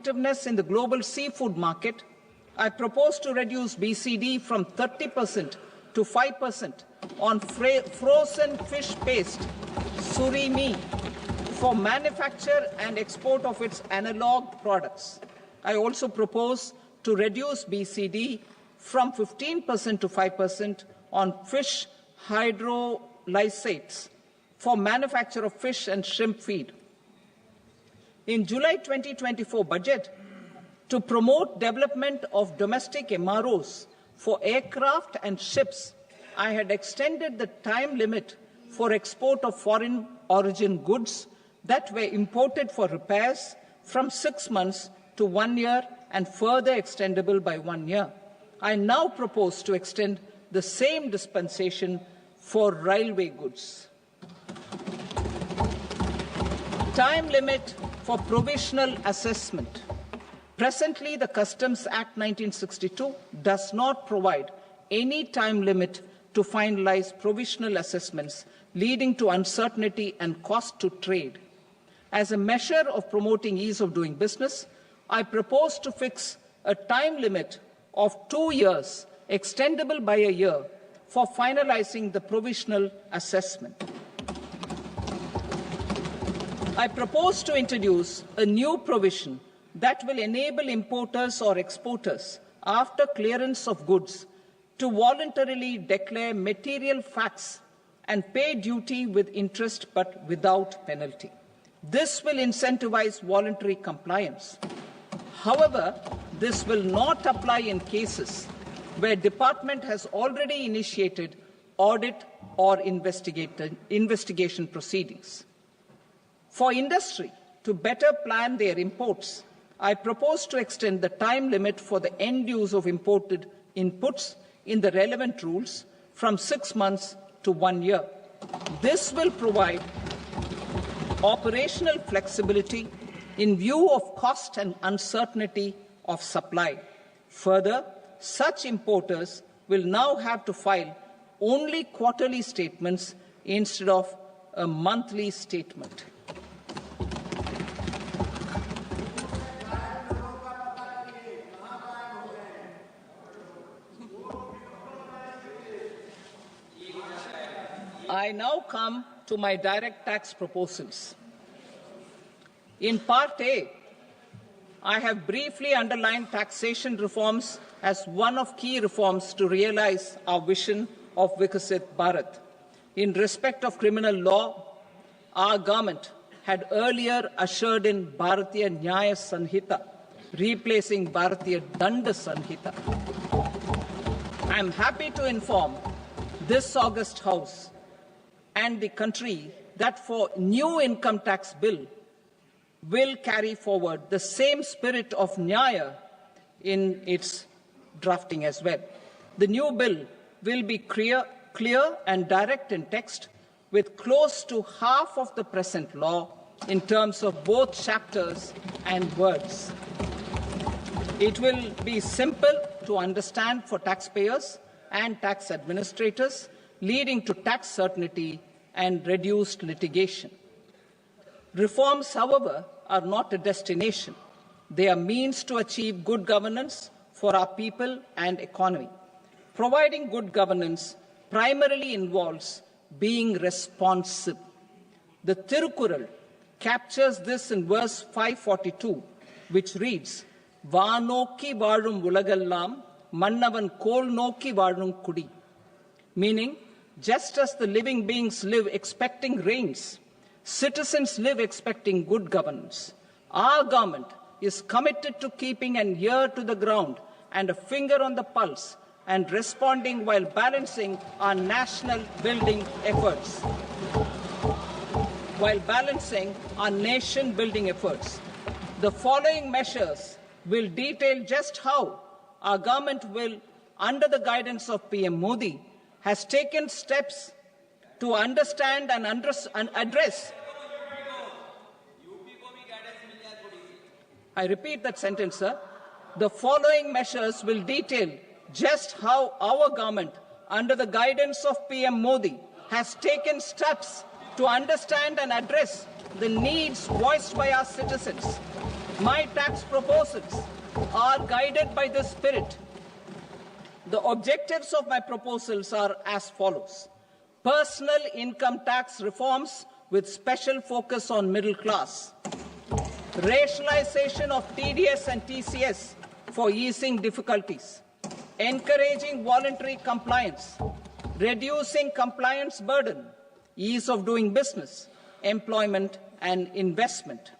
competitiveness in the global seafood market, I propose to reduce BCD from 30% to 5% on frozen fish paste, surimi, for manufacture and export of its analog products. I also propose to reduce BCD from 15% to 5% on fish hydrolysates for manufacture of fish and shrimp feed. In July 2024 budget, to promote development of domestic MROs for aircraft and ships, I had extended the time limit for export of foreign origin goods that were imported for repairs from 6 months to 1 year and further extendable by 1 year. I now propose to extend the same dispensation for railway goods. Time limit for provisional assessment. Presently, the Customs Act 1962 does not provide any time limit to finalize provisional assessments, leading to uncertainty and cost to trade. As a measure of promoting ease of doing business, I propose to fix a time limit of 2 years, extendable by a year, for finalizing the provisional assessment. I propose to introduce a new provision that will enable importers or exporters, after clearance of goods, to voluntarily declare material facts and pay duty with interest but without penalty. This will incentivize voluntary compliance. However, this will not apply in cases where department has already initiated audit or investigation proceedings. For industry to better plan their imports, I propose to extend the time limit for the end use of imported inputs in the relevant rules from 6 months to 1 year. This will provide operational flexibility in view of cost and uncertainty of supply. Further, such importers will now have to file only quarterly statements instead of a monthly statement. I now come to my direct tax proposals. In Part A, I have briefly underlined taxation reforms as one of key reforms to realize our vision of Vikasit Bharat. In respect of criminal law, our government had earlier ushered in Bharatiya Nyaya Sanhita, replacing Bharatiya Danda Sanhita. I am happy to inform this august House and the country that for new income tax bill will carry forward the same spirit of Nyaya in its drafting as well. The new bill will be clear and direct in text, with close to half of the present law in terms of both chapters and words. It will be simple to understand for taxpayers and tax administrators, leading to tax certainty and reduced litigation. Reforms, however, are not a destination. They are means to achieve good governance for our people and economy. Providing good governance primarily involves being responsive. The Tirukural captures this in verse 542, which reads, "Vaanokki vaazhum ulagallam, mannavan kol nokki vaazhum kudi," meaning, just as the living beings live expecting rains, citizens live expecting good governance. Our government is committed to keeping an ear to the ground and a finger on the pulse and responding while balancing our national building efforts. The following measures will detail just how our government will, under the guidance of PM Modi, has taken steps to understand and address. I repeat that sentence, sir. The following measures will detail just how our government, under the guidance of PM Modi, has taken steps to understand and address the needs voiced by our citizens. My tax proposals are guided by this spirit. The objectives of my proposals are as follows. Personal income tax reforms with special focus on middle class. Rationalization of TDS and TCS for easing difficulties. Encouraging voluntary compliance. Reducing compliance burden. Ease of doing business. Employment and investment.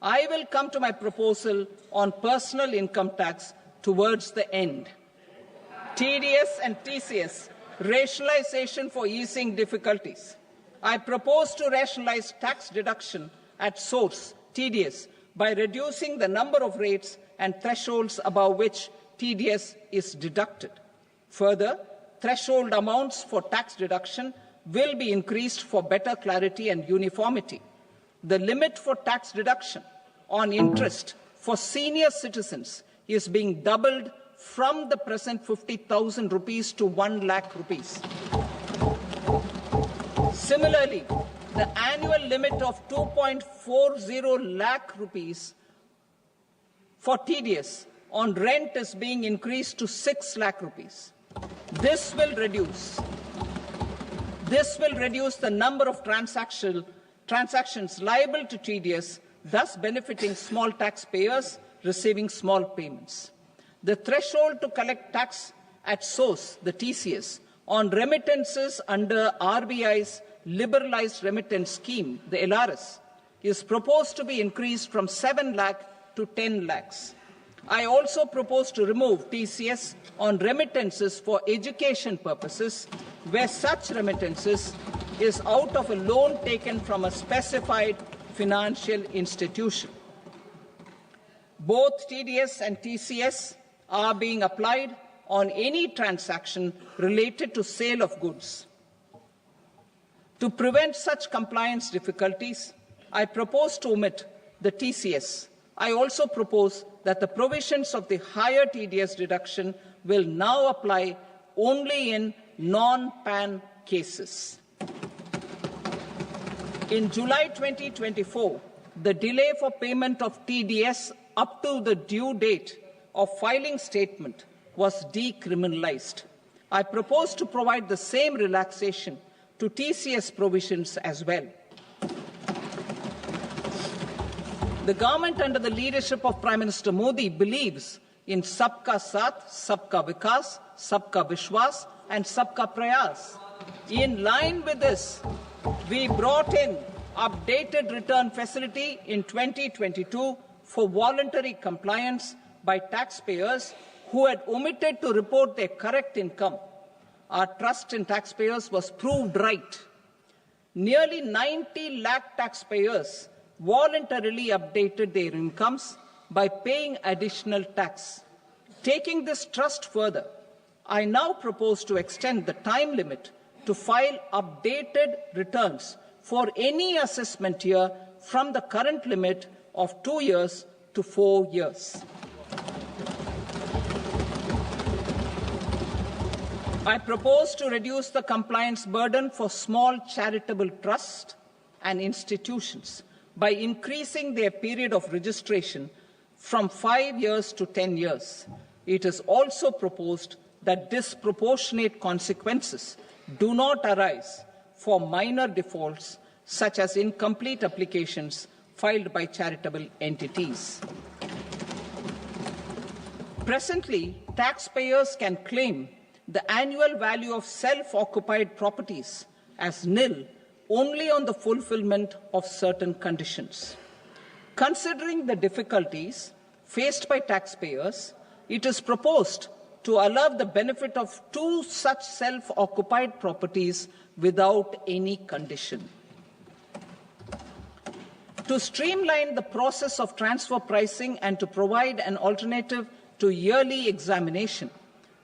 I will come to my proposal on personal income tax towards the end. TDS and TCS, rationalization for easing difficulties. I propose to rationalize tax deduction at source, TDS, by reducing the number of rates and thresholds above which TDS is deducted. Further, threshold amounts for tax deduction will be increased for better clarity and uniformity. The limit for tax deduction on interest for senior citizens is being doubled from the present 50,000 rupees to 1 lakh rupees. Similarly, the annual limit of 2.40 lakh rupees for TDS on rent is being increased to 6 lakh rupees. This will reduce the number of transactions liable to TDS, thus benefiting small taxpayers receiving small payments. The threshold to collect tax at source, the TCS, on remittances under RBI's liberalized remittance scheme, the LRS, is proposed to be increased from 7 lakh to 10 lakhs. I also propose to remove TCS on remittances for education purposes, where such remittances is out of a loan taken from a specified financial institution. Both TDS and TCS are being applied on any transaction related to sale of goods. To prevent such compliance difficulties, I propose to omit the TCS. I also propose that the provisions of the higher TDS deduction will now apply only in non-PAN cases. In July 2024, the delay for payment of TDS up to the due date of filing statement was decriminalized. I propose to provide the same relaxation to TCS provisions as well. The government under the leadership of Prime Minister Modi believes in Sabka Saath, Sabka Vikas, Sabka Vishwas and Sabka Prayas. In line with this, we brought in updated return facility in 2022 for voluntary compliance by taxpayers who had omitted to report their correct income. Our trust in taxpayers was proved right. Nearly 90 lakh taxpayers voluntarily updated their incomes by paying additional tax. Taking this trust further, I now propose to extend the time limit to file updated returns for any assessment year from the current limit of 2 years to 4 years. I propose to reduce the compliance burden for small charitable trusts and institutions by increasing their period of registration from 5 years to 10 years. It is also proposed that disproportionate consequences do not arise for minor defaults such as incomplete applications filed by charitable entities. Presently, taxpayers can claim the annual value of self-occupied properties as nil only on the fulfillment of certain conditions. Considering the difficulties faced by taxpayers, it is proposed to allow the benefit of 2 such self-occupied properties without any condition. To streamline the process of transfer pricing and to provide an alternative to yearly examination,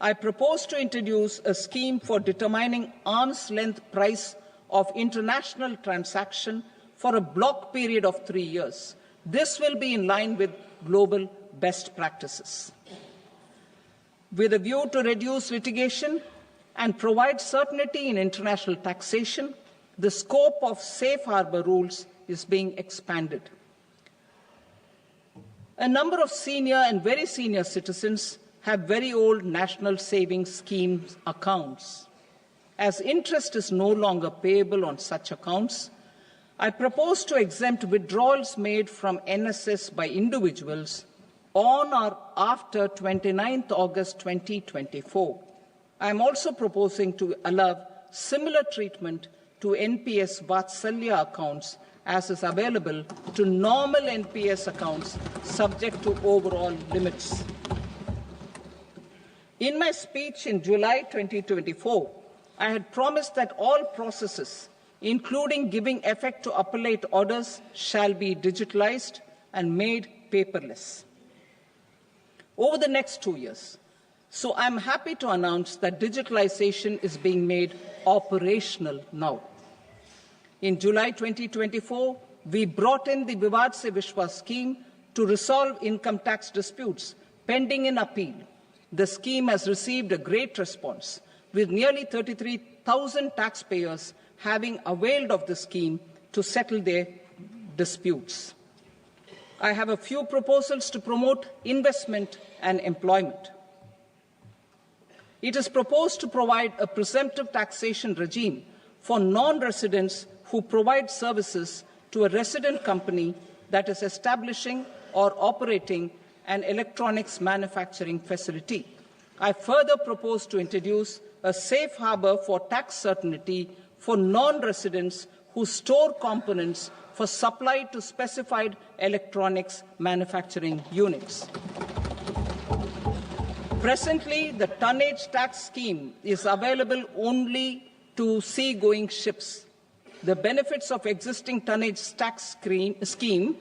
I propose to introduce a scheme for determining arm's length price of international transaction for a block period of 3 years. This will be in line with global best practices. With a view to reduce litigation and provide certainty in international taxation, the scope of safe harbor rules is being expanded. A number of senior and very senior citizens have very old national savings scheme accounts. As interest is no longer payable on such accounts, I propose to exempt withdrawals made from NSS by individuals on or after 29th August 2024. I am also proposing to allow similar treatment to NPS Vatsalya accounts as is available to normal NPS accounts subject to overall limits. In my speech in July 2024, I had promised that all processes, including giving effect to appellate orders, shall be digitalized and made paperless over the next 2 years. So I'm happy to announce that digitalization is being made operational now. In July 2024, we brought in the Vivad Se Vishwas scheme to resolve income tax disputes pending in appeal. The scheme has received a great response, with nearly 33,000 taxpayers having availed of the scheme to settle their disputes. I have a few proposals to promote investment and employment. It is proposed to provide a presumptive taxation regime for non-residents who provide services to a resident company that is establishing or operating an electronics manufacturing facility. I further propose to introduce a safe harbor for tax certainty for non-residents who store components for supply to specified electronics manufacturing units. Presently, the tonnage tax scheme is available only to sea-going ships. The benefits of existing tonnage tax scheme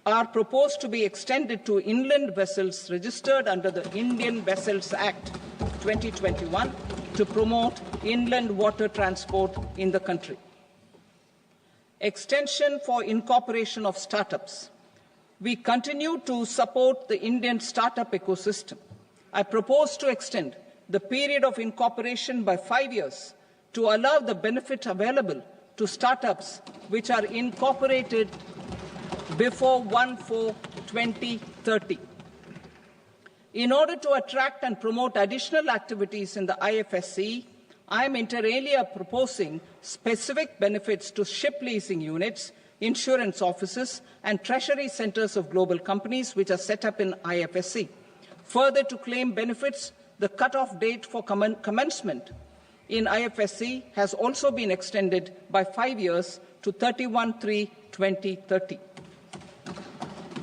are proposed to be extended to inland vessels registered under the Indian Vessels Act 2021 to promote inland water transport in the country. Extension for incorporation of startups. We continue to support the Indian startup ecosystem. I propose to extend the period of incorporation by 5 years to allow the benefit available to startups which are incorporated before 1/4/2030. In order to attract and promote additional activities in the IFSC, I am inter alia proposing specific benefits to ship leasing units, insurance offices, and treasury centers of global companies which are set up in IFSC. Further, to claim benefits, the cut-off date for commencement in IFSC has also been extended by 5 years to 31/3/2030.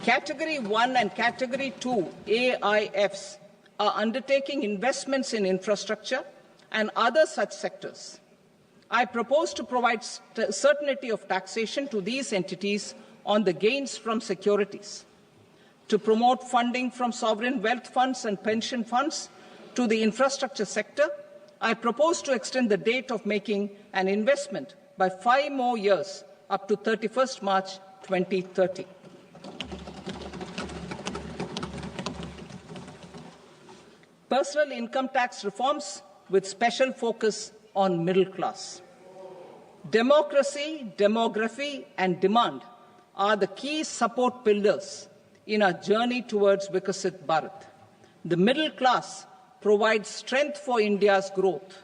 Category 1 and Category 2 AIFs are undertaking investments in infrastructure and other such sectors. I propose to provide certainty of taxation to these entities on the gains from securities, to promote funding from sovereign wealth funds and pension funds to the infrastructure sector. I propose to extend the date of making an investment by 5 more years up to 31st March 2030. Personal income tax reforms with special focus on middle class. Democracy, demography, and demand are the key support pillars in our journey towards Vikasit Bharat. The middle class provides strength for India's growth.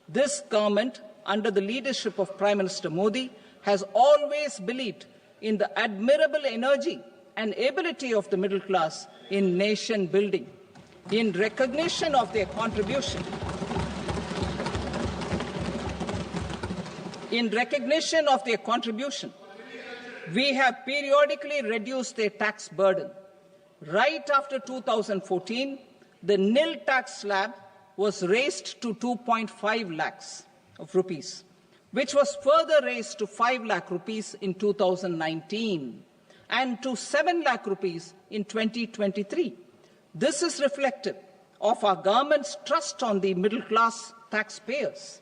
This government, under the leadership of Prime Minister Modi, has always believed in the admirable energy and ability of the middle class in nation building. In recognition of their contribution, we have periodically reduced their tax burden. Right after 2014, the nil tax slab was raised to 2.5 lakhs of rupees, which was further raised to 5 lakh rupees in 2019 and to 7 lakh rupees in 2023. This is reflective of our government's trust on the middle class taxpayers.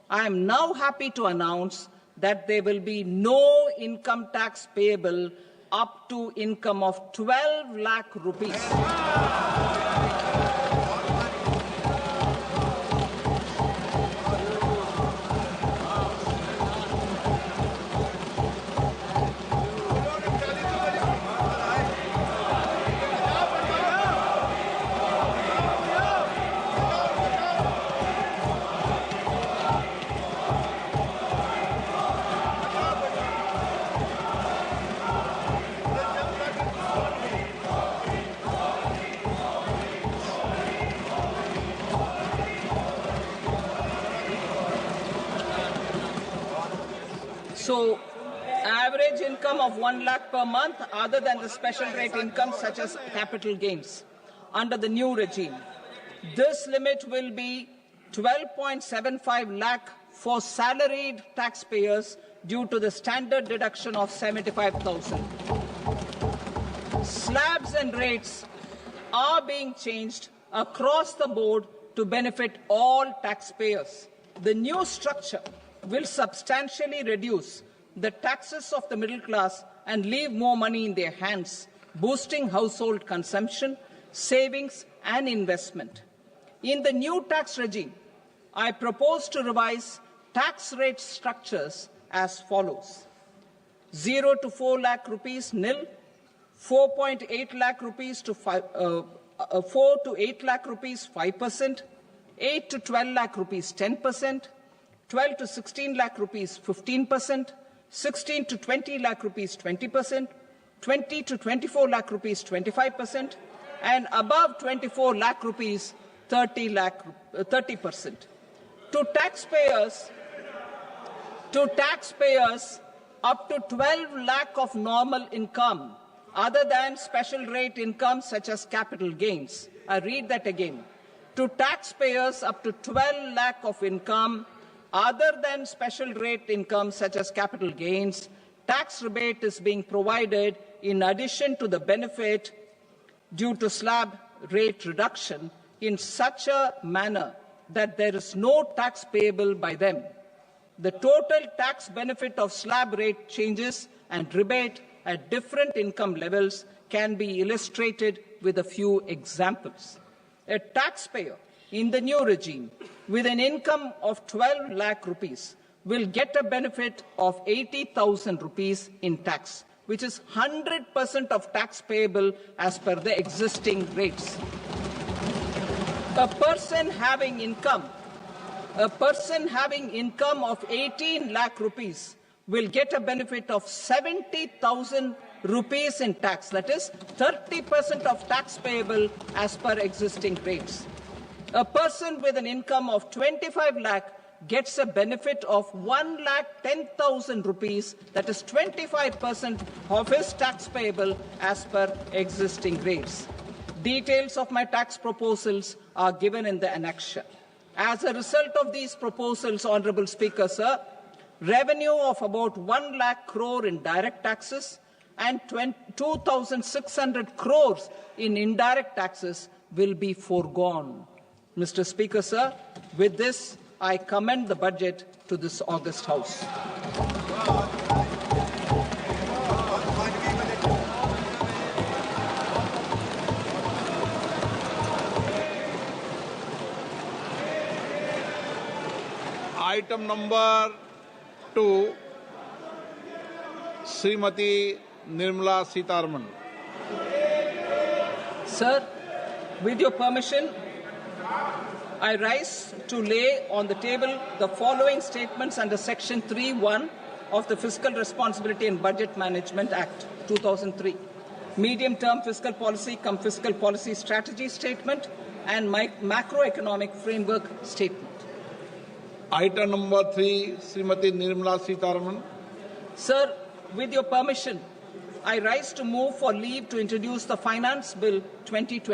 I am now happy to announce that there will be no income tax payable up to income of 12 lakh rupees. So, average income of 1 lakh per month other than the special rate income such as capital gains under the new regime. This limit will be 12.75 lakh for salaried taxpayers due to the standard deduction of 75,000. Slabs and rates are being changed across the board to benefit all taxpayers. The new structure will substantially reduce the taxes of the middle class and leave more money in their hands, boosting household consumption, savings and investment. In the new tax regime, I propose to revise tax rate structures as follows. 0 to 4 lakh rupees nil, 4.8 lakh rupees to 4 to 8 lakh rupees 5%, 8 to 12 lakh rupees 10%, 12 to 16 lakh rupees 15%, 16 to 20 lakh rupees 20%, 20 to 24 lakh rupees 25%, and above 24 lakh rupees 30%. To taxpayers up to 12 lakh of normal income other than special rate income such as capital gains. I read that again. To taxpayers up to 12 lakh of income other than special rate income such as capital gains, tax rebate is being provided in addition to the benefit due to slab rate reduction in such a manner that there is no tax payable by them. The total tax benefit of slab rate changes and rebate at different income levels can be illustrated with a few examples. A taxpayer in the new regime with an income of 12 lakh rupees will get a benefit of 80,000 rupees in tax, which is 100% of tax payable as per the existing rates. A person having income of 18 lakh rupees will get a benefit of 70,000 rupees in tax, that is 30% of tax payable as per existing rates. A person with an income of 25 lakh gets a benefit of 1,10,000 rupees, that is 25% of his tax payable as per existing rates. Details of my tax proposals are given in the annexure. As a result of these proposals, Honourable Speaker, sir, revenue of about 1 lakh crore in direct taxes and 2,600 crores in indirect taxes will be foregone. Mr. Speaker, sir, with this, I commend the budget to this august House. Item number 2, Srimati Nirmala Sitharaman. Sir, with your permission, I rise to lay on the table the following statements under Section 3(1) of the Fiscal Responsibility and Budget Management Act 2003, medium-term fiscal policy cum fiscal policy strategy statement and macroeconomic framework statement. Item number 3, Srimati Nirmala Sitharaman. Sir, with your permission, I rise to move for leave to introduce the Finance Bill 2020.